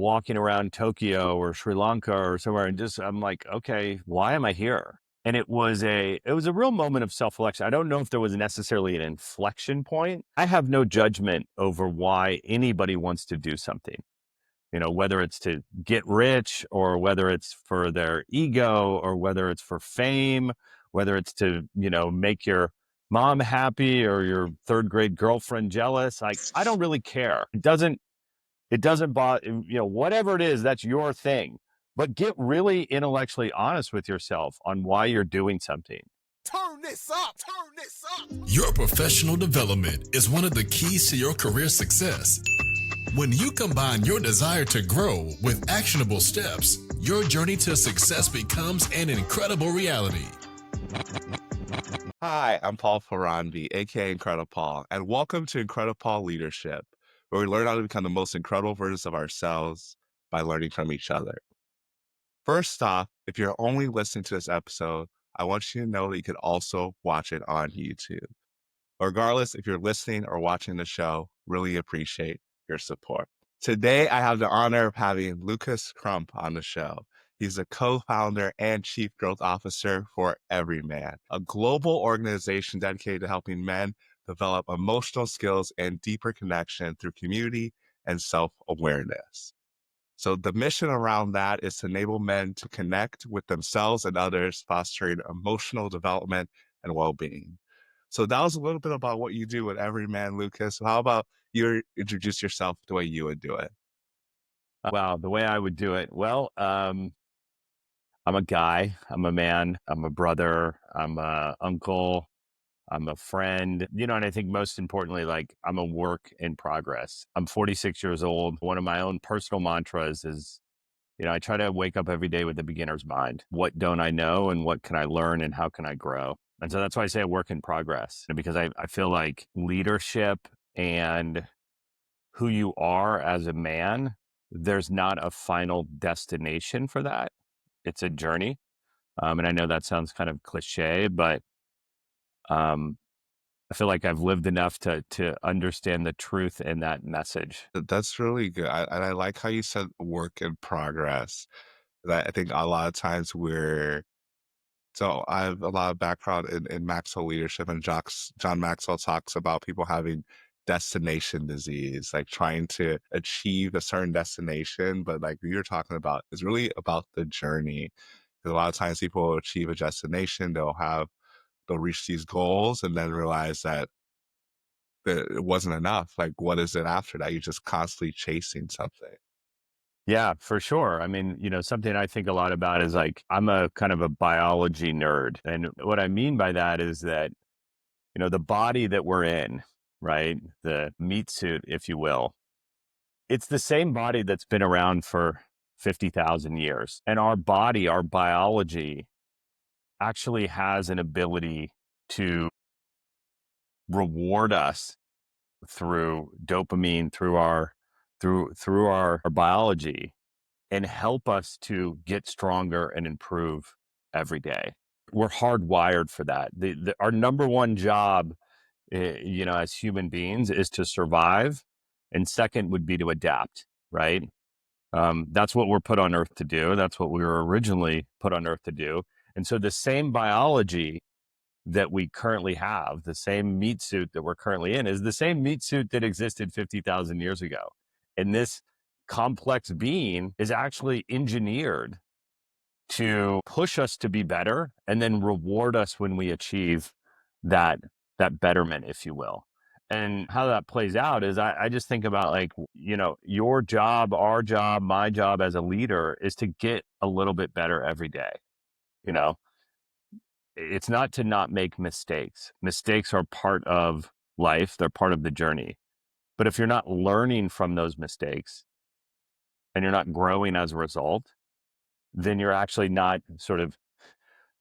walking around Tokyo or Sri Lanka or somewhere, and I'm like, okay, why am I here? And it was a real moment of self-reflection. I don't know if there was necessarily an inflection point. I have no judgment over why anybody wants to do something, whether it's to get rich or whether it's for their ego or whether it's for fame, whether it's to, make your mom happy or your third grade girlfriend jealous. Like, I don't really care. It doesn't bother, whatever it is, that's your thing. But get really intellectually honest with yourself on why you're doing something. Turn this up, turn this up. Your professional development is one of the keys to your career success. When you combine your desire to grow with actionable steps, your journey to success becomes an incredible reality. Hi, I'm Paul Ferranvi, aka IncrediPaul, and welcome to IncrediPaul Leadership, where we learn how to become the most incredible versions of ourselves by learning from each other. First off, if you're only listening to this episode, I want you to know that you could also watch it on YouTube. Regardless, if you're listening or watching the show, really appreciate your support. Today, I have the honor of having Lucas Krump on the show. He's the co-founder and chief growth officer for Everyman, a global organization dedicated to helping men develop emotional skills and deeper connection through community and self-awareness. So the mission around that is to enable men to connect with themselves and others, fostering emotional development and well-being. So that was a little bit about what you do at Everyman, Lucas. How about you introduce yourself the way you would do it? Wow, the way I would do it. Well, I'm a guy, I'm a man, I'm a brother, I'm a uncle, I'm a friend, and I think most importantly, like, I'm a work in progress. I'm 46 years old. One of my own personal mantras is, I try to wake up every day with a beginner's mind. What don't I know and what can I learn and how can I grow? And so that's why I say a work in progress, because I feel like leadership and who you are as a man, there's not a final destination for that. It's a journey. And I know that sounds kind of cliche, but um, I feel like I've lived enough to understand the truth in that message. That's really good. And I like how you said work in progress. That I think a lot of times so I have a lot of background in Maxwell leadership, and John Maxwell talks about people having destination disease, like trying to achieve a certain destination, but like you're talking about, it's really about the journey. Because a lot of times people will achieve a destination, they'll reach these goals and then realize that it wasn't enough. Like, what is it after that? You're just constantly chasing something. Yeah, for sure. I mean, something I think a lot about is, like, I'm a kind of a biology nerd. And what I mean by that is that, the body that we're in, right? The meat suit, if you will, it's the same body that's been around for 50,000 years. And our body, our biology actually has an ability to reward us through dopamine, through our biology, and help us to get stronger and improve every day. We're hardwired for that. Our number one job, as human beings, is to survive, and second would be to adapt. Right? That's what we're put on Earth to do. That's what we were originally put on Earth to do. And so the same biology that we currently have, the same meat suit that we're currently in, is the same meat suit that existed 50,000 years ago. And this complex being is actually engineered to push us to be better and then reward us when we achieve that betterment, if you will. And how that plays out is, I just think about, like, your job, our job, my job as a leader is to get a little bit better every day. You know, it's not to not make mistakes. Mistakes are part of life. They're part of the journey. But if you're not learning from those mistakes and you're not growing as a result, then you're actually you're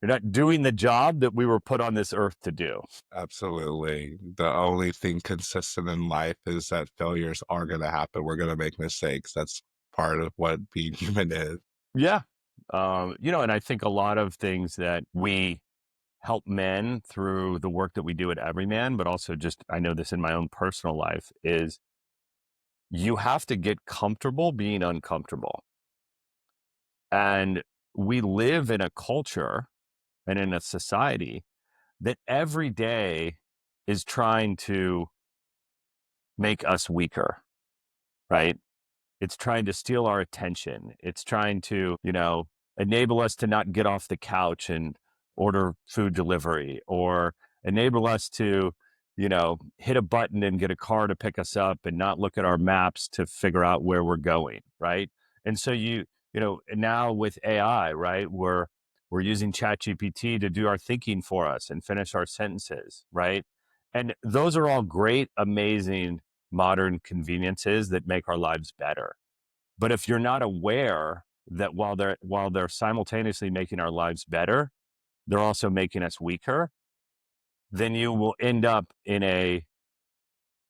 not doing the job that we were put on this earth to do. Absolutely. The only thing consistent in life is that failures are going to happen. We're going to make mistakes. That's part of what being human is. Yeah. And I think a lot of things that we help men through the work that we do at Everyman, but also just, I know this in my own personal life, is you have to get comfortable being uncomfortable. And we live in a culture and in a society that every day is trying to make us weaker, right? It's trying to steal our attention. It's trying to, enable us to not get off the couch and order food delivery, or enable us to, hit a button and get a car to pick us up and not look at our maps to figure out where we're going, right? And so now with AI, right, we're using ChatGPT to do our thinking for us and finish our sentences, right? And those are all great, amazing modern conveniences that make our lives better. But if you're not aware that while they're simultaneously making our lives better, they're also making us weaker, then you will end up in a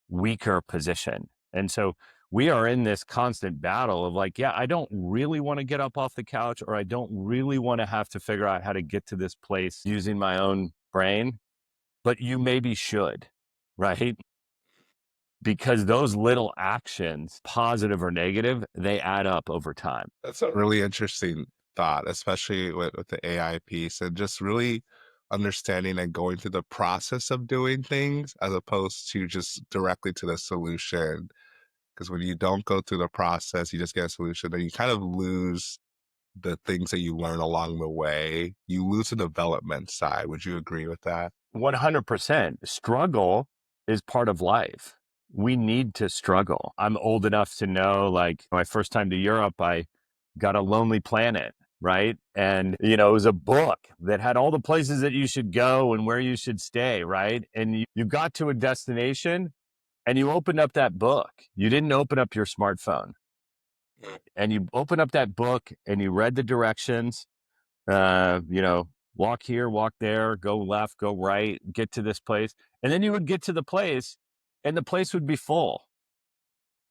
weaker position. And so we are in this constant battle of like, yeah, I don't really want to get up off the couch, or I don't really want to have to figure out how to get to this place using my own brain, but you maybe should, right? Because those little actions, positive or negative, they add up over time. That's a really interesting thought, especially with the AI piece and just really understanding and going through the process of doing things as opposed to just directly to the solution. Because when you don't go through the process, you just get a solution, then you kind of lose the things that you learn along the way. You lose the development side. Would you agree with that? 100%. Struggle is part of life. We need to struggle. I'm old enough to know, like, my first time to Europe, I got a Lonely Planet, right? And, it was a book that had all the places that you should go and where you should stay, right? And you got to a destination and you opened up that book. You didn't open up your smartphone. And you open up that book and you read the directions, walk here, walk there, go left, go right, get to this place. And then you would get to the place and the place would be full,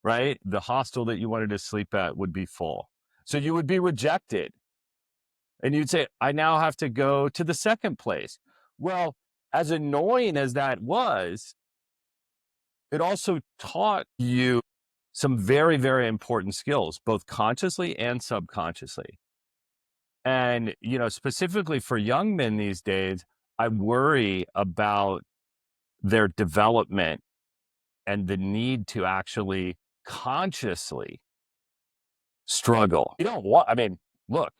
right? The hostel that you wanted to sleep at would be full. So you would be rejected. And you'd say, I now have to go to the second place. Well, as annoying as that was, it also taught you some very, very important skills, both consciously and subconsciously. And, specifically for young men these days, I worry about their development and the need to actually consciously struggle. Look,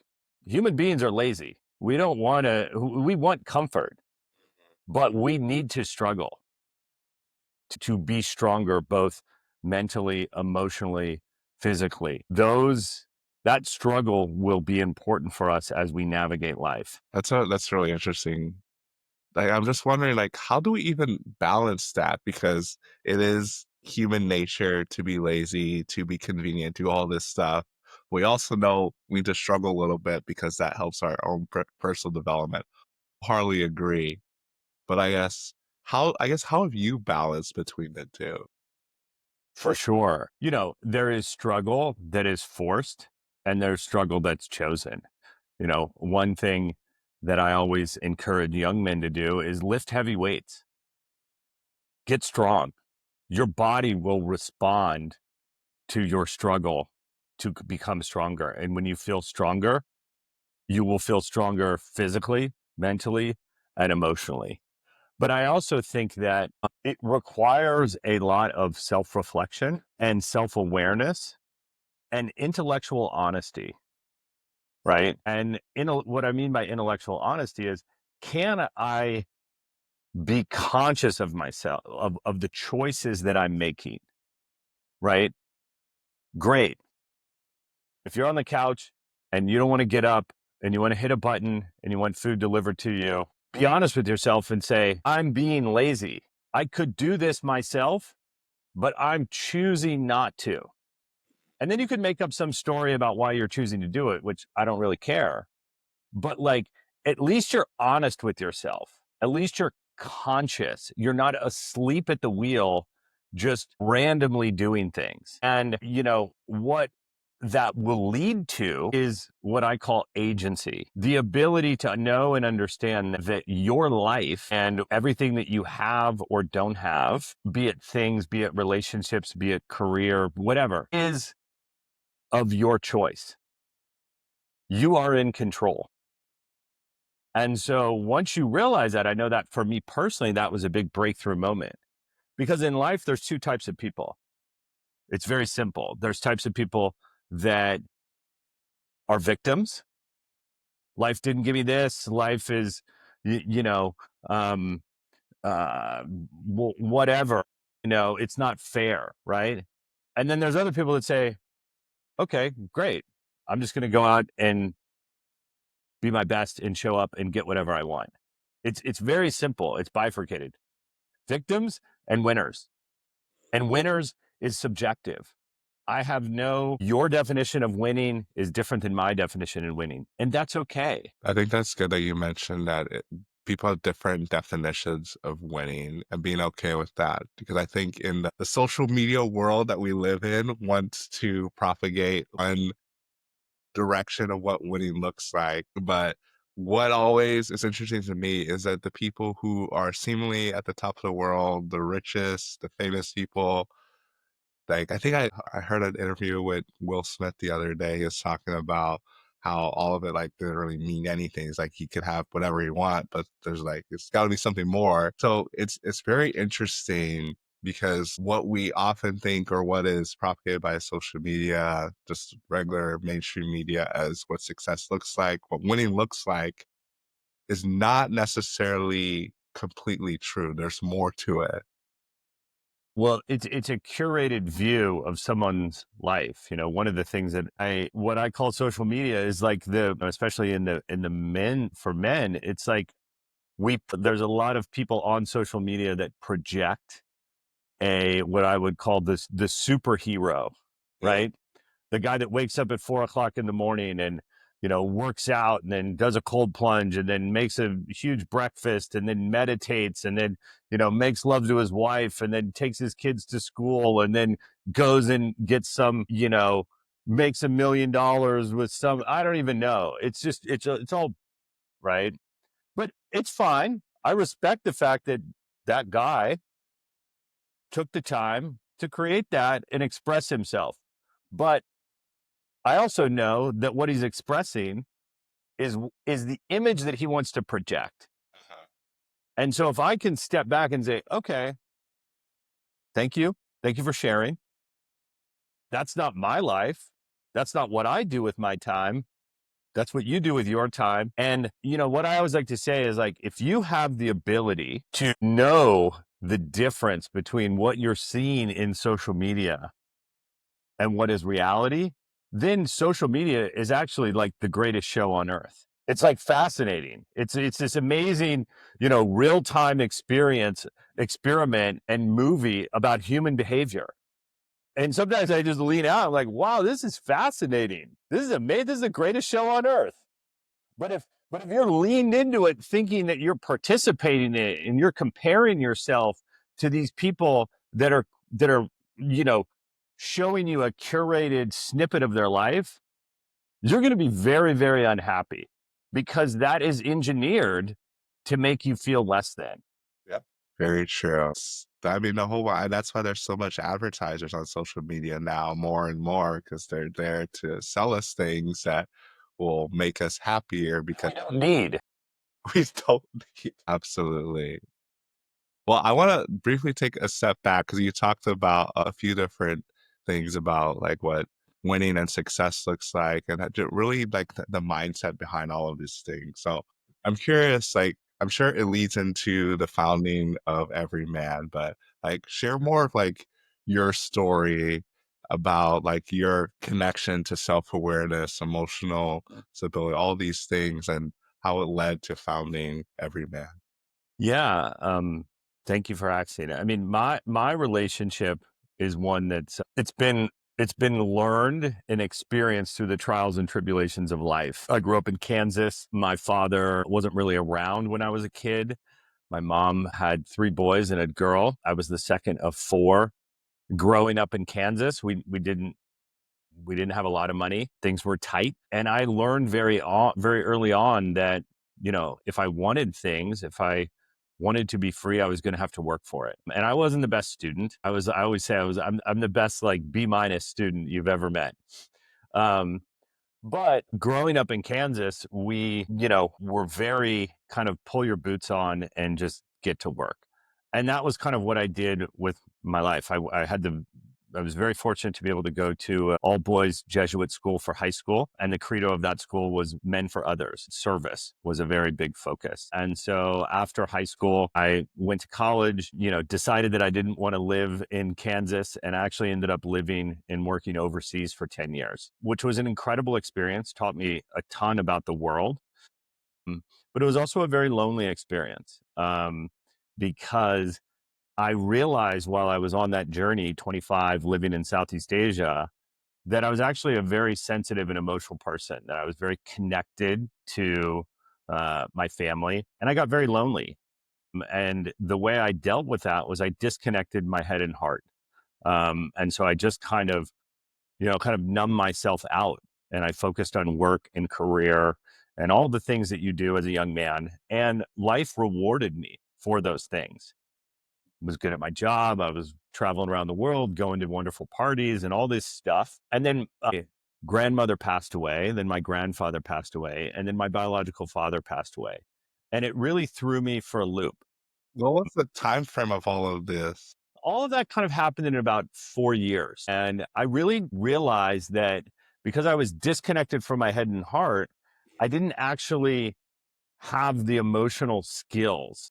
human beings are lazy. We want comfort, but we need to struggle to be stronger, both mentally, emotionally, physically. That struggle will be important for us as we navigate life. That's really interesting. Like, I'm just wondering, like, how do we even balance that? Because it is human nature to be lazy, to be convenient, do all this stuff. We also know we need to struggle a little bit because that helps our own personal development. Hardly agree, but how have you balanced between the two? For sure. There is struggle that is forced and there's struggle that's chosen. One thing that I always encourage young men to do is lift heavy weights, get strong. Your body will respond to your struggle to become stronger. And when you feel stronger, you will feel stronger physically, mentally, and emotionally. But I also think that it requires a lot of self-reflection and self-awareness and intellectual honesty, right? And what I mean by intellectual honesty is, can I be conscious of myself, of the choices that I'm making, right? Great. If you're on the couch and you don't want to get up and you want to hit a button and you want food delivered to you, be honest with yourself and say, I'm being lazy. I could do this myself, but I'm choosing not to. And then you could make up some story about why you're choosing to do it, which I don't really care. But like, at least you're honest with yourself. At least you're conscious. You're not asleep at the wheel, just randomly doing things. And what that will lead to is what I call agency, the ability to know and understand that your life and everything that you have or don't have, be it things, be it relationships, be it career, whatever, is of your choice. You are in control. And so once you realize that, I know that for me personally, that was a big breakthrough moment, because in life, there's two types of people. It's very simple. There's types of people that are victims. Life didn't give me this. Life is, you know, um, whatever, it's not fair. Right. And then there's other people that say, okay, great. I'm just going to go out and be my best and show up and get whatever I want. It's very simple. It's bifurcated. Victims and winners. And winners is subjective. Your definition of winning is different than my definition of winning. And that's okay. I think that's good that you mentioned that people have different definitions of winning and being okay with that. Because I think in the social media world that we live in wants to propagate one direction of what winning looks like. But what always is interesting to me is that the people who are seemingly at the top of the world, the richest, the famous people, like, I think I heard an interview with Will Smith the other day. He was talking about how all of it, like, didn't really mean anything. It's like he could have whatever he want, but there's like, it's got to be something more. So it's very interesting because what we often think or what is propagated by social media, just regular mainstream media as what success looks like, what winning looks like, is not necessarily completely true. There's more to it. Well, it's a curated view of someone's life. One of the things that what I call social media is like especially in the for men, it's like there's a lot of people on social media that project what I would call the superhero, right? The guy that wakes up at 4 o'clock in the morning and, works out and then does a cold plunge and then makes a huge breakfast and then meditates and then, makes love to his wife and then takes his kids to school and then goes and gets some, makes $1 million with some, I don't even know. It's just, it's all right. But it's fine. I respect the fact that that guy took the time to create that and express himself. But I also know that what he's expressing is the image that he wants to project. Uh-huh. And so if I can step back and say, okay, thank you. Thank you for sharing. That's not my life. That's not what I do with my time. That's what you do with your time. And, what I always like to say is, like, if you have the ability to know the difference between what you're seeing in social media and what is reality, then social media is actually like the greatest show on earth. It's like fascinating. It's this amazing, real-time experiment and movie about human behavior. And sometimes I just lean out. I'm like, wow, this is fascinating. This is amazing. This is the greatest show on earth. But if you're leaned into it thinking that you're participating in it and you're comparing yourself to these people that are, showing you a curated snippet of their life, you're going to be very, very unhappy, because that is engineered to make you feel less than. Yep. Very true. I mean, the whole why that's why there's so much advertisers on social media now, more and more, because they're there to sell us things that will make us happier because We don't need. we don't absolutely. Well, I want to briefly take a step back because you talked about a few different things about like what winning and success looks like, and really like the mindset behind all of these things. So I'm curious, like, I'm sure it leads into the founding of Everyman, but like share more of like your story about like your connection to self-awareness, emotional stability, all these things, and how it led to founding Everyman. Yeah. Thank you for asking. I mean, my relationship is one that's it's been learned and experienced through the trials and tribulations of life. I grew up in Kansas. My father wasn't really around when I was a kid. My mom had 3 boys and a girl. I was the second of 4. Growing up in Kansas, we We didn't have a lot of money. Things were tight. And I learned very early on that, if I wanted things, if I wanted to be free, I was going to have to work for it. And I wasn't the best student. I always say I'm the best like B- student you've ever met. Um, but growing up in Kansas, we, were very kind of pull your boots on and just get to work. And that was kind of what I did with my life. I was very fortunate to be able to go to all boys Jesuit school for high school. And the credo of that school was men for others. Service was a very big focus. And so after high school, I went to college, decided that I didn't want to live in Kansas, and actually ended up living and working overseas for 10 years, which was an incredible experience, taught me a ton about the world. But it was also a very lonely experience, because I realized while I was on that journey, 25, living in Southeast Asia, that I was actually a very sensitive and emotional person, that I was very connected to my family, and I got very lonely. And the way I dealt with that was I disconnected my head and heart. And so I just kind of numb myself out, and I focused on work and career and all the things that you do as a young man. And life rewarded me for those things. Was good at my job. I was traveling around the world, going to wonderful parties and all this stuff. And then my grandmother passed away. Then my grandfather passed away. And then my biological father passed away. And it really threw me for a loop. What was the time frame of all of this? All of that kind of happened in about 4 years. And I really realized that because I was disconnected from my head and heart, I didn't actually have the emotional skills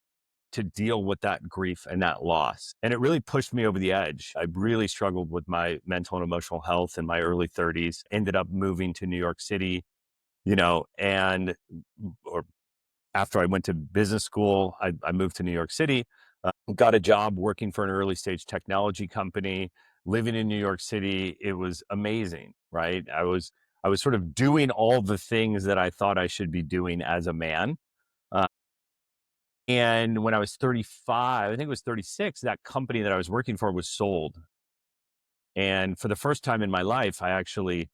to deal with that grief and that loss. And it really pushed me over the edge. I really struggled with my mental and emotional health in my early 30s, ended up moving to New York City, and or after I went to business school, I moved to New York City, got a job working for an early stage technology company, living in New York City. It was amazing, right? I was sort of doing all the things that I thought I should be doing as a man. Uh, and when I was 35, I think it was 36, that company that I was working for was sold. And for the first time in my life, I actually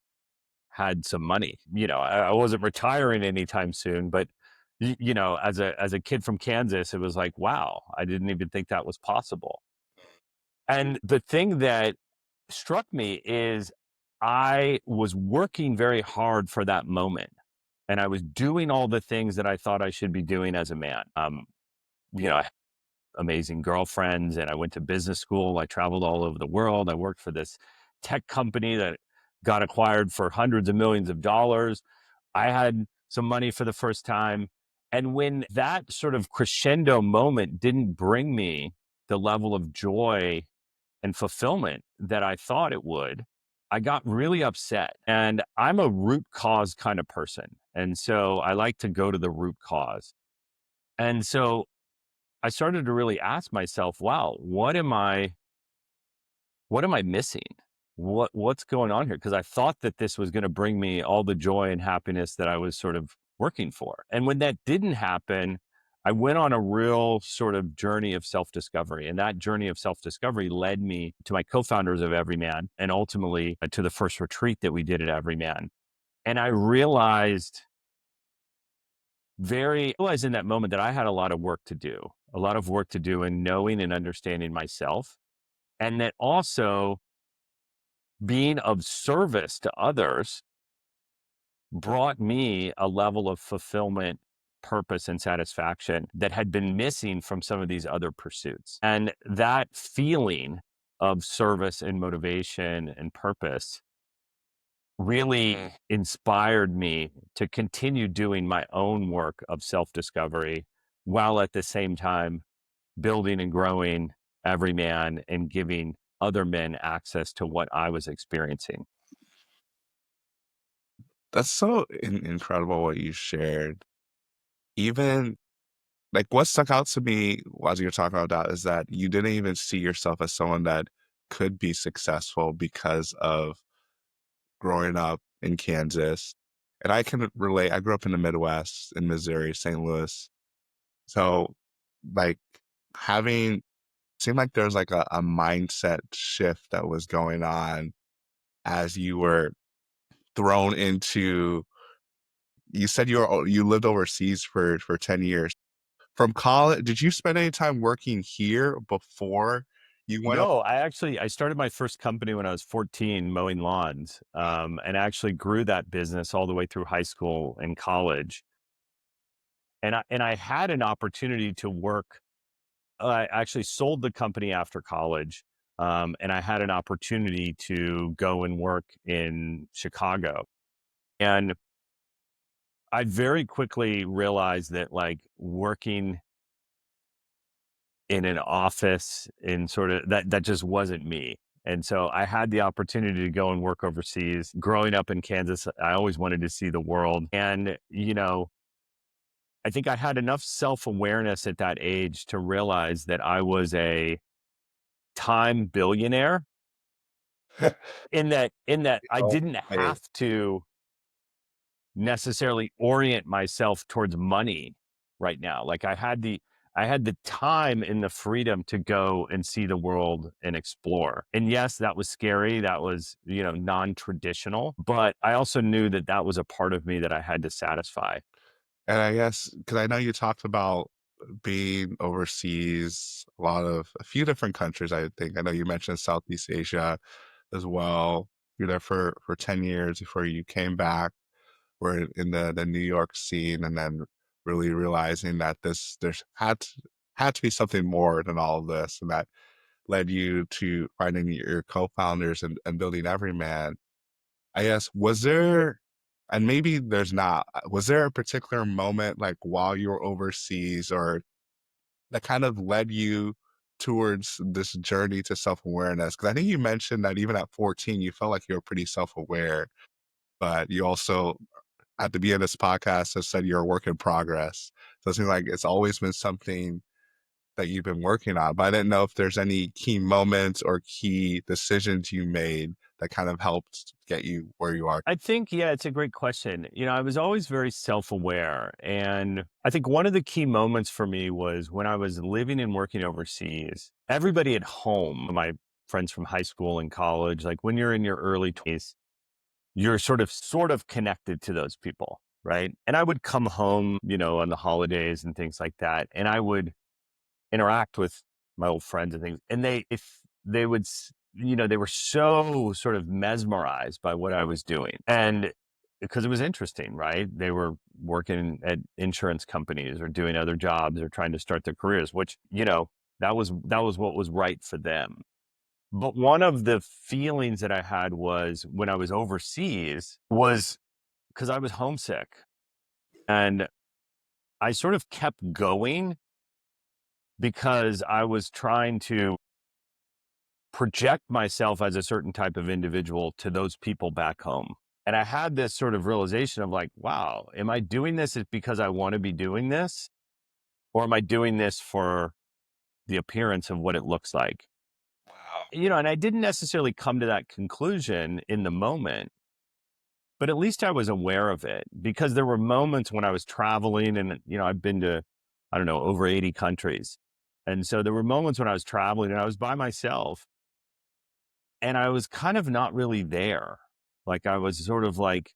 had some money. I wasn't retiring anytime soon, but as a kid from Kansas, it was like, wow, I didn't even think that was possible. And the thing that struck me is I was working very hard for that moment, and I was doing all the things that I thought I should be doing as a man. I had amazing girlfriends, and I went to business school. I traveled all over the world. I worked for this tech company that got acquired for hundreds of millions of dollars. I had some money for the first time. And when that sort of crescendo moment didn't bring me the level of joy and fulfillment that I thought it would, I got really upset. And I'm a root cause kind of person. And so I like to go to the root cause. And so I started to really ask myself, wow, what am I missing? What's going on here? Because I thought that this was going to bring me all the joy and happiness that I was sort of working for. And when that didn't happen, I went on a real sort of journey of self-discovery. And that journey of self-discovery led me to my co-founders of Everyman, and ultimately to the first retreat that we did at Everyman. And I realized in that moment that I had a lot of work to do, in knowing and understanding myself. And that also being of service to others brought me a level of fulfillment, purpose, and satisfaction that had been missing from some of these other pursuits. And that feeling of service and motivation and purpose really inspired me to continue doing my own work of self discovery, while at the same time building and growing Everyman and giving other men access to what I was experiencing. That's so incredible what you shared. Even like what stuck out to me as you're talking about that is that you didn't even see yourself as someone that could be successful because of growing up in Kansas. And I can relate. I grew up in the Midwest in Missouri, St. Louis. So like having seemed like there's like a mindset shift that was going on as you were thrown into, you said you lived overseas for 10 years. From college, did you spend any time working here before you went No, I started my first company when I was 14 mowing lawns, and actually grew that business all the way through high school and college. And I had an opportunity to work. I actually sold the company after college, and I had an opportunity to go and work in Chicago. And I very quickly realized that like working in an office in sort of that just wasn't me. And so I had the opportunity to go and work overseas. Growing up in Kansas, I always wanted to see the world. And, I think I had enough self-awareness at that age to realize that I was a time billionaire up? in that I Oh, didn't hey. have to necessarily orient myself towards money right now. Like I had the time and the freedom to go and see the world and explore. And yes, that was scary. That was, non-traditional, but I also knew that that was a part of me that I had to satisfy. And I guess, because I know you talked about being overseas, a few different countries, I think. I know you mentioned Southeast Asia as well. You're there for 10 years before you came back. We're in the New York scene, and then really realizing that there's had to be something more than all of this, and that led you to finding your co-founders and building Everyman. I guess, was there, and maybe there's not, was there a particular moment like while you were overseas or that kind of led you towards this journey to self-awareness? Because I think you mentioned that even at 14, you felt like you were pretty self-aware, but you also, at the beginning of this podcast, have said you're a work in progress. So it seems like it's always been something that you've been working on, but I didn't know if there's any key moments or key decisions you made that kind of helped get you where you are. I think, yeah, it's a great question. I was always very self-aware. And I think one of the key moments for me was when I was living and working overseas. Everybody at home, my friends from high school and college, like when you're in your early 20s, you're sort of connected to those people, right? And I would come home, on the holidays and things like that, and I would interact with my old friends and things. And if they would, they were so sort of mesmerized by what I was doing. And because it was interesting, right? They were working at insurance companies or doing other jobs or trying to start their careers, which, that was what was right for them. But one of the feelings that I had was when I was overseas was because I was homesick, and I sort of kept going because I was trying to project myself as a certain type of individual to those people back home. And I had this sort of realization of like, wow, am I doing this because I want to be doing this? Or am I doing this for the appearance of what it looks like? Wow. And I didn't necessarily come to that conclusion in the moment, but at least I was aware of it because there were moments when I was traveling and, I've been to, I don't know, over 80 countries. And so there were moments when I was traveling and I was by myself and I was kind of not really there. Like I was sort of like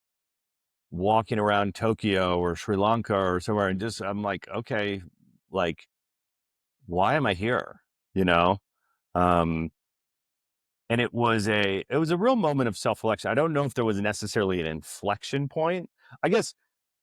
walking around Tokyo or Sri Lanka or somewhere and just, I'm like, okay, like, why am I here? You know? Um, And it was a real moment of self-reflection. I don't know if there was necessarily an inflection point. I guess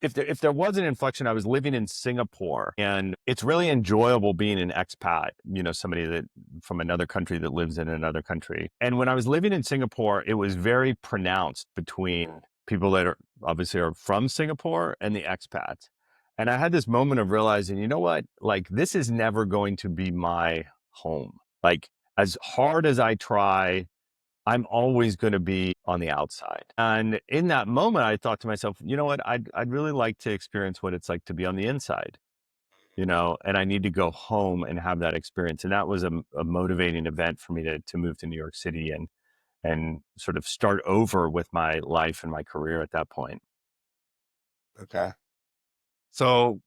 if there was an inflection, I was living in Singapore, and it's really enjoyable being an expat, somebody that from another country that lives in another country. And when I was living in Singapore, it was very pronounced between people that are obviously are from Singapore and the expats. And I had this moment of realizing, you know what? Like this is never going to be my home. Like as hard as I try, I'm always going to be on the outside. And in that moment, I thought to myself, you know what? I'd really like to experience what it's like to be on the inside, and I need to go home and have that experience. And that was a motivating event for me to move to New York City and sort of start over with my life and my career at that point. Okay. So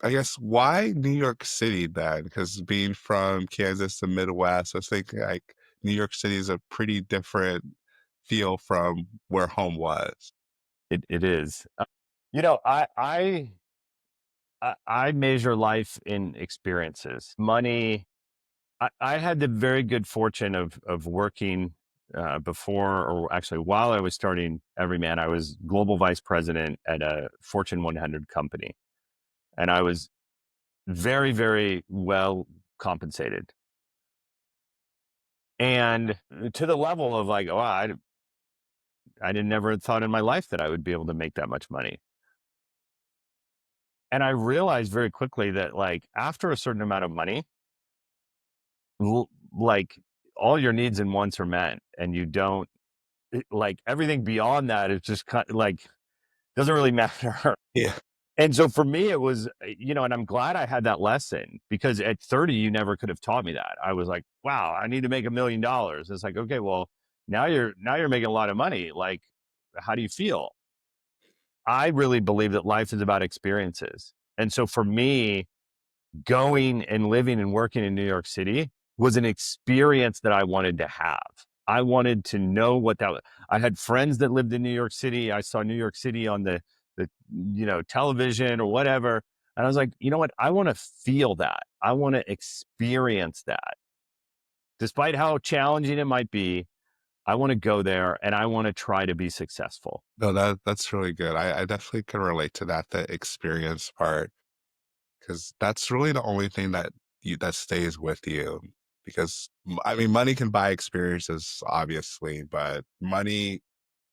I guess, why New York City then? Because being from Kansas to Midwest, I think like New York City is a pretty different feel from where home was. It is. You know, I measure life in experiences. Money, I had the very good fortune of working before, or actually while I was starting Everyman, I was global vice president at a Fortune 100 company, and I was very, very well compensated, and to the level of like, oh, I didn't never thought in my life that I would be able to make that much money. And I realized very quickly that like after a certain amount of money, like all your needs and wants are met, and you don't like everything beyond that is just kind of like doesn't really matter. Yeah. And so for me, it was, and I'm glad I had that lesson, because at 30, you never could have taught me that. I was like, wow, I need to make $1 million. It's like, okay, well, now you're making a lot of money. Like, how do you feel? I really believe that life is about experiences. And so for me, going and living and working in New York City was an experience that I wanted to have. I wanted to know what that was. I had friends that lived in New York City. I saw New York City on the television or whatever. And I was like, you know what? I want to feel that. I want to experience that. Despite how challenging it might be, I want to go there and I want to try to be successful. No, that's really good. I definitely can relate to that, the experience part, because that's really the only thing that stays with you. Because I mean, money can buy experiences, obviously, but money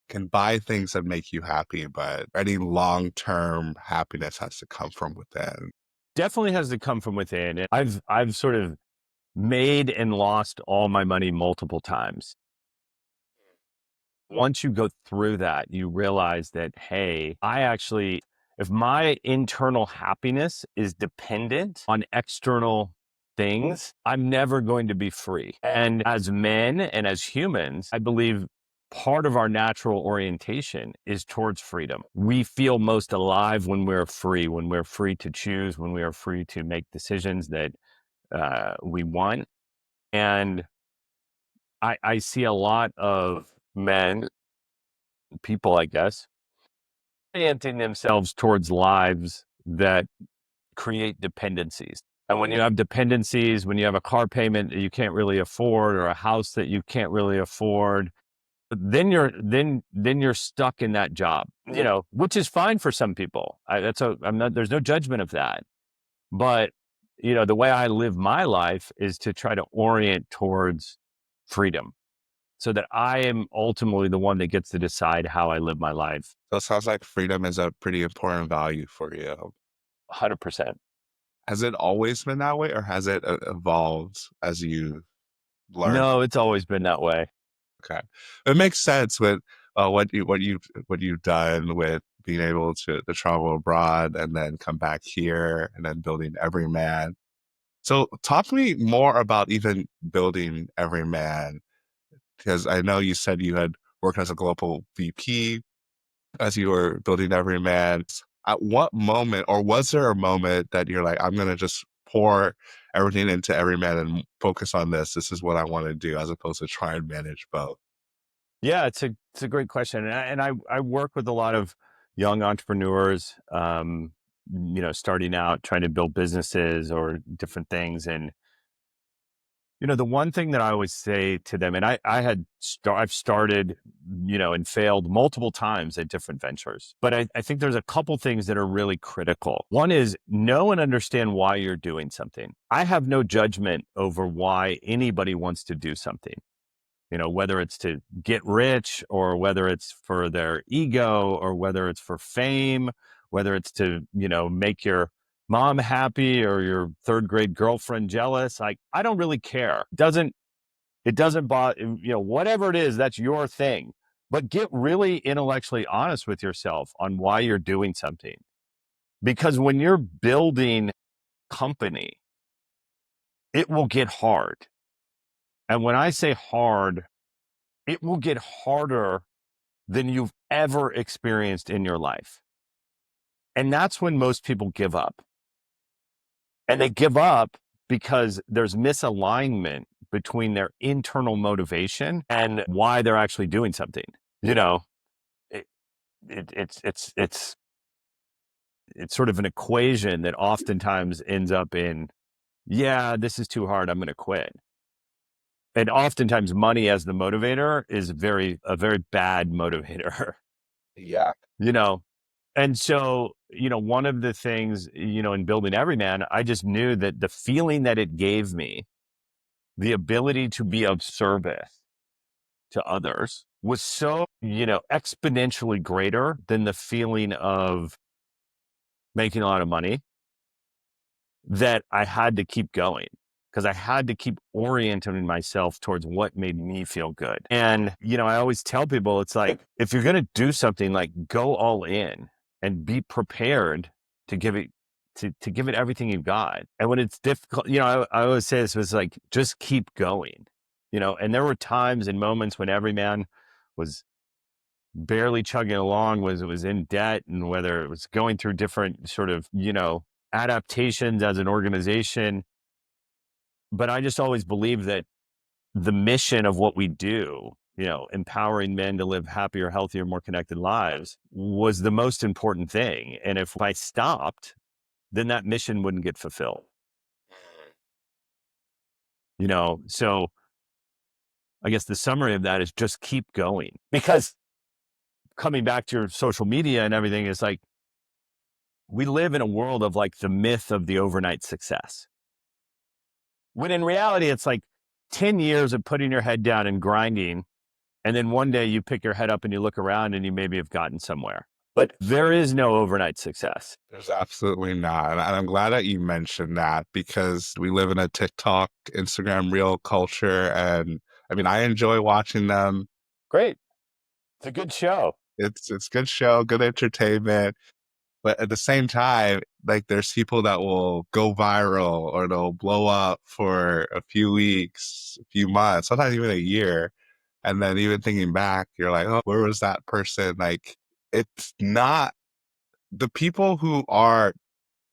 can buy things that make you happy, but any long-term happiness has to come from within. Definitely has to come from within. And I've sort of made and lost all my money multiple times. Once you go through that, you realize that, hey, if my internal happiness is dependent on external things, I'm never going to be free. And as men and as humans, I believe part of our natural orientation is towards freedom. We feel most alive when we're free to choose, when we are free to make decisions that we want. And I see a lot of men, people, I guess, orienting themselves towards lives that create dependencies. And when you have dependencies, when you have a car payment that you can't really afford, or a house that you can't really afford, then you're stuck in that job, which is fine for some people. There's no judgment of that. But, the way I live my life is to try to orient towards freedom, so that I am ultimately the one that gets to decide how I live my life. So it sounds like freedom is a pretty important value for you. 100%. Has it always been that way, or has it evolved as you learn? No, it's always been that way. Okay, it makes sense with what you've done with being able to travel abroad and then come back here and then building Everyman. So talk to me more about even building Everyman, because I know you said you had worked as a global VP as you were building Everyman. At what moment, or was there a moment that you're like, I'm going to just pour everything into Everyman and focus on this? This is what I want to do, as opposed to try and manage both. Yeah, it's a great question. And I work with a lot of young entrepreneurs, starting out, trying to build businesses or different things. And, the one thing that I always say to them, and I've started, and failed multiple times at different ventures, but I think there's a couple things that are really critical. One is know and understand why you're doing something. I have no judgment over why anybody wants to do something, whether it's to get rich, or whether it's for their ego, or whether it's for fame, whether it's to, make your mom happy or your third grade girlfriend jealous. Like, I don't really care. It doesn't bother, whatever it is, that's your thing. But get really intellectually honest with yourself on why you're doing something. Because when you're building company, it will get hard. And when I say hard, it will get harder than you've ever experienced in your life. And that's when most people give up. And they give up because there's misalignment between their internal motivation and why they're actually doing something. You know, it's sort of an equation that oftentimes ends up in, yeah, this is too hard, I'm going to quit. And oftentimes money as the motivator is a very bad motivator. Yeah. you know? And so, one of the things, in building Everyman, I just knew that the feeling that it gave me, the ability to be of service to others was so, exponentially greater than the feeling of making a lot of money, that I had to keep going, because I had to keep orienting myself towards what made me feel good. And, I always tell people, it's like, if you're going to do something, like, go all in and be prepared to give it, to give it everything you've got. And when it's difficult, I always say this was like, just keep going, and there were times and moments when Everyman was barely chugging along, was in debt, and whether it was going through different sort of, adaptations as an organization. But I just always believe that the mission of what we do, empowering men to live happier, healthier, more connected lives, was the most important thing. And if I stopped, then that mission wouldn't get fulfilled. So I guess the summary of that is just keep going. Because coming back to your social media and everything, is like, we live in a world of, like, the myth of the overnight success. When in reality, it's like 10 years of putting your head down and grinding. And then one day you pick your head up and you look around and you maybe have gotten somewhere. But there is no overnight success. There's absolutely not. And I'm glad that you mentioned that, because we live in a TikTok, Instagram reel culture. And I mean, I enjoy watching them. Great. It's a good show. It's good show, good entertainment. But at the same time, like, there's people that will go viral or they'll blow up for a few weeks, a few months, sometimes even a year. And then even thinking back, you're like, oh, where was that person? Like, it's not the people who are,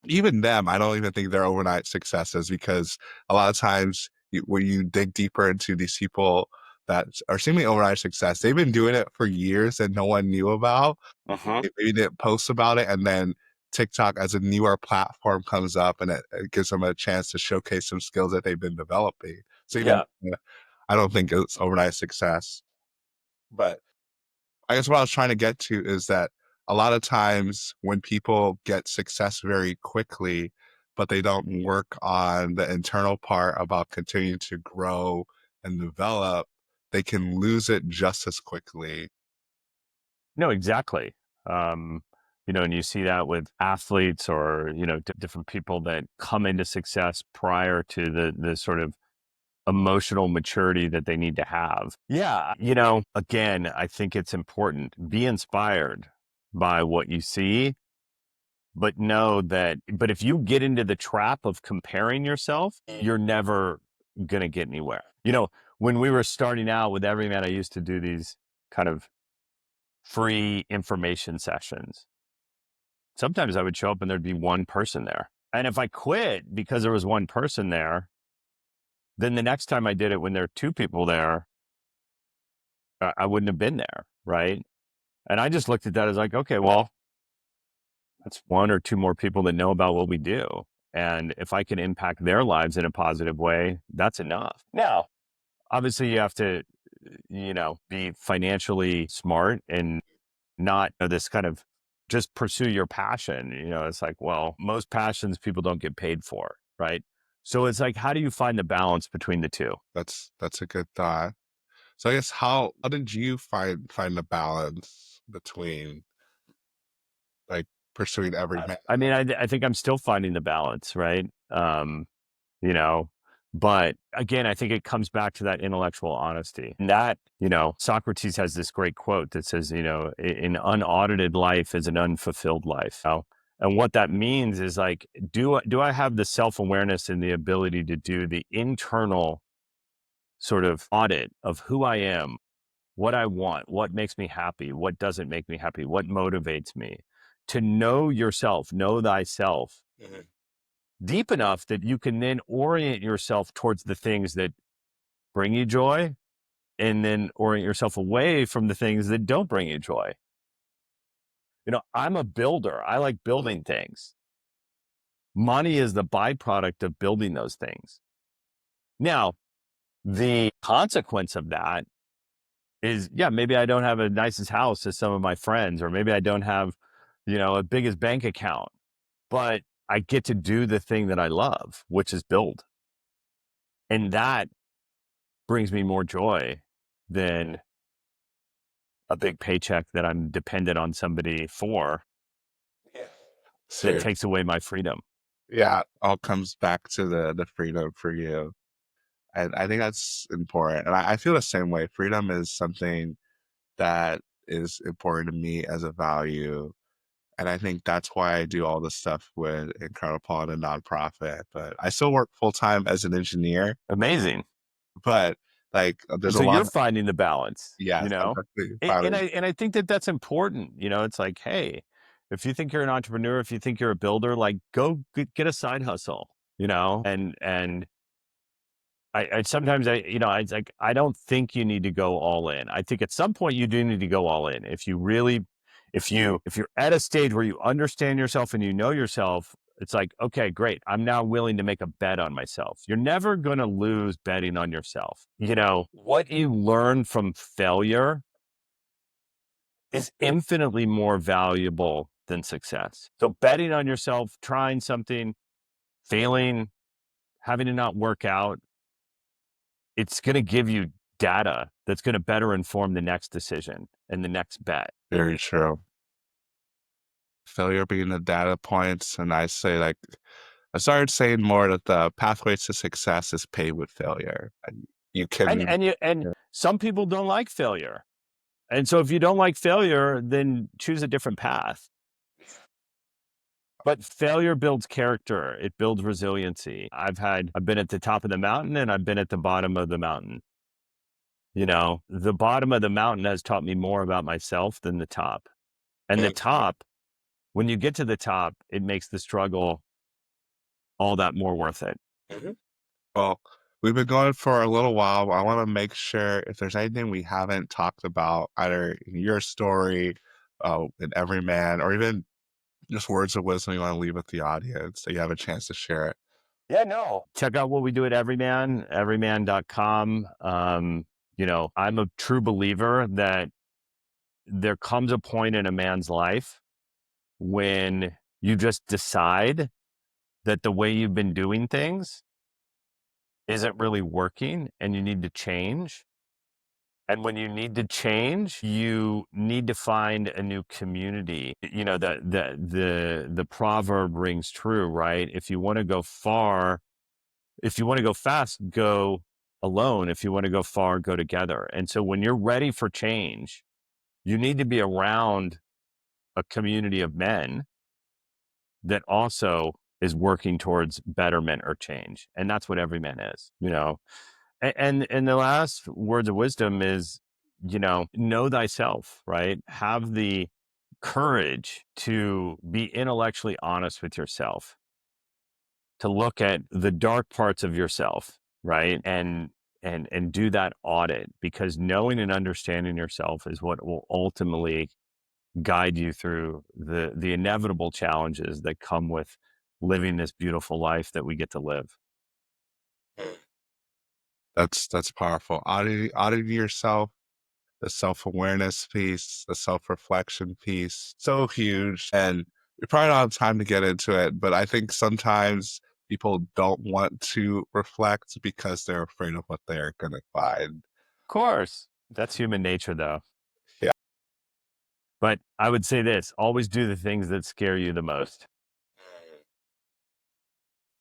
even them, I don't even think they're overnight successes, because a lot of times when you dig deeper into these people that are seemingly overnight success, they've been doing it for years and no one knew about. Uh-huh. They maybe didn't post about it, and then TikTok as a newer platform comes up and it gives them a chance to showcase some skills that they've been developing. So even, Yeah. I don't think it's overnight success. But I guess what I was trying to get to is that a lot of times when people get success very quickly, but they don't work on the internal part about continuing to grow and develop, they can lose it just as quickly. No, exactly. Um, and you see that with athletes, or, different people that come into success prior to the sort of emotional maturity that they need to have. Yeah. Again, I think it's important. Be inspired by what you see, but know that, but if you get into the trap of comparing yourself, you're never going to get anywhere. When we were starting out with Everyman, I used to do these kind of free information sessions. Sometimes I would show up and there'd be one person there. And if I quit because there was one person there, then the next time I did it, when there are two people there, I wouldn't have been there. Right. And I just looked at that as like, okay, well, that's one or two more people that know about what we do. And if I can impact their lives in a positive way, that's enough. Now, obviously, you have to, be financially smart and not this kind of just pursue your passion. It's like, well, most passions people don't get paid for. Right. So it's like, how do you find the balance between the two? That's a good thought. So I guess how did you find the balance between, like, pursuing every man? I mean, I think I'm still finding the balance. Right. You know, but again, I think it comes back to that intellectual honesty. And that, Socrates has this great quote that says, an unaudited life is an unfulfilled life. And what that means is, like, do I have the self-awareness and the ability to do the internal sort of audit of who I am, what I want, what makes me happy, what doesn't make me happy, what motivates me, to know yourself, know thyself Mhm. deep enough that you can then orient yourself towards the things that bring you joy, and then orient yourself away from the things that don't bring you joy. I'm a builder. I like building things. Money is the byproduct of building those things. Now, the consequence of that is, yeah, maybe I don't have a nicest house as some of my friends, or maybe I don't have, a biggest bank account, but I get to do the thing that I love, which is build. And that brings me more joy than a big paycheck that I'm dependent on somebody for, Yeah. that Seriously. takes away my freedom. Yeah, all comes back to the freedom for you. And I think that's important. And I feel the same way. Freedom is something that is important to me as a value. And I think that's why I do all the stuff with IncrediPaul and a nonprofit. But I still work full time as an engineer. Amazing. But like, And there's a so you're lot. finding the balance, Yes, I'm definitely finding. and I think that that's important. It's like, hey, if you think you're an entrepreneur, if you think you're a builder, like, go get a side hustle, and I sometimes it's like, I don't think you need to go all in. I think at some point you do need to go all in. If you're at a stage where you understand yourself and you know yourself, it's like, okay, great. I'm now willing to make a bet on myself. You're never going to lose betting on yourself. What you learn from failure is infinitely more valuable than success. So betting on yourself, trying something, failing, having it not work out, it's going to give you data that's going to better inform the next decision and the next bet. Very true. Failure being the data points. And I started saying more that the pathway to success is paved with failure. And you And can, and you and some people don't like failure. And so if you don't like failure, then choose a different path. But failure builds character. It builds resiliency. I've been at the top of the mountain and I've been at the bottom of the mountain. The bottom of the mountain has taught me more about myself than the top. And the top, when you get to the top, it makes the struggle all that more worth it. Mhm. Well, we've been going for a little while. I want to make sure if there's anything we haven't talked about, either in your story, in Everyman, or even just words of wisdom you want to leave with the audience, that you have a chance to share it. Yeah, no. Check out what we do at Everyman, everyman.com. I'm a true believer that there comes a point in a man's life when you just decide that the way you've been doing things isn't really working and you need to change. And when you need to change, you need to find a new community. The proverb rings true, right? If you want to go fast, go alone. If you want to go far, go together. And so when you're ready for change, you need to be around a community of men that also is working towards betterment or change. And that's what Everyman is. And the last words of wisdom is, know thyself, right? Have the courage to be intellectually honest with yourself, to look at the dark parts of yourself, right? And do that audit, because knowing and understanding yourself is what will ultimately guide you through the inevitable challenges that come with living this beautiful life that we get to live. That's powerful. Auditing yourself, the self-awareness piece, the self-reflection piece, so huge. And we probably don't have time to get into it, but I think sometimes people don't want to reflect because they're afraid of what they're going to find. Of course, that's human nature, though. Yeah. But I would say this: always do the things that scare you the most.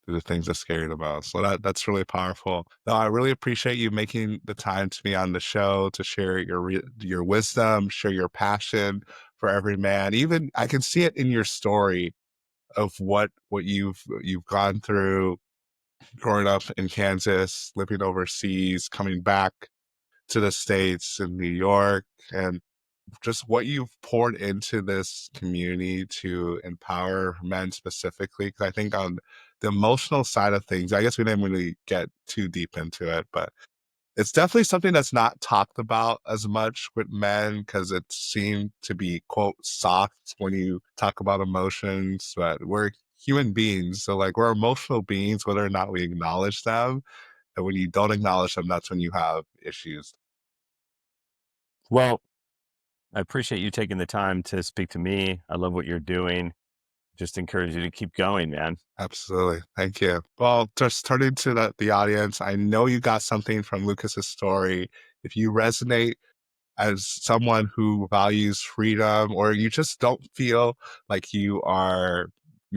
The things that scare you the most. So that's really powerful. No, I really appreciate you making the time to be on the show to share your wisdom, share your passion for every man. Even I can see it in your story of what you've gone through growing up in Kansas, living overseas, coming back to the States in New York, and just what you've poured into this community to empower men specifically. Because I think on the emotional side of things, I guess we didn't really get too deep into it, but It's definitely something that's not talked about as much with men because it seemed to be, quote, soft when you talk about emotions, but we're human beings. So, like, we're emotional beings, whether or not we acknowledge them. And when you don't acknowledge them, that's when you have issues. Well, I appreciate you taking the time to speak to me. I love what you're doing. Just encourage you to keep going, man. Absolutely. Thank you. Well, just turning to the audience, I know you got something from Lucas's story. If you resonate as someone who values freedom, or you just don't feel like you're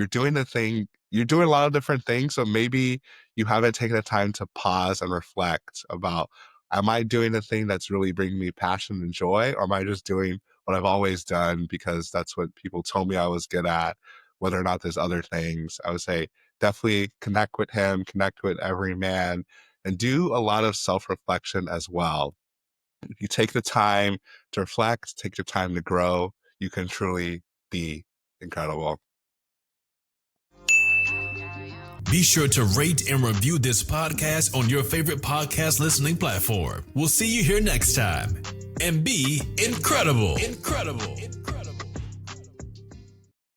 doing the thing, you're doing a lot of different things. So maybe you haven't taken the time to pause and reflect about, am I doing the thing that's really bringing me passion and joy? Or am I just doing what I've always done because that's what people told me I was good at, whether or not there's other things? I would say definitely connect with him, connect with Everyman, and do a lot of self-reflection as well. If you take the time to reflect, take the time to grow, you can truly be incredible. Be sure to rate and review this podcast on your favorite podcast listening platform. We'll see you here next time. And be incredible. Incredible. Incredible.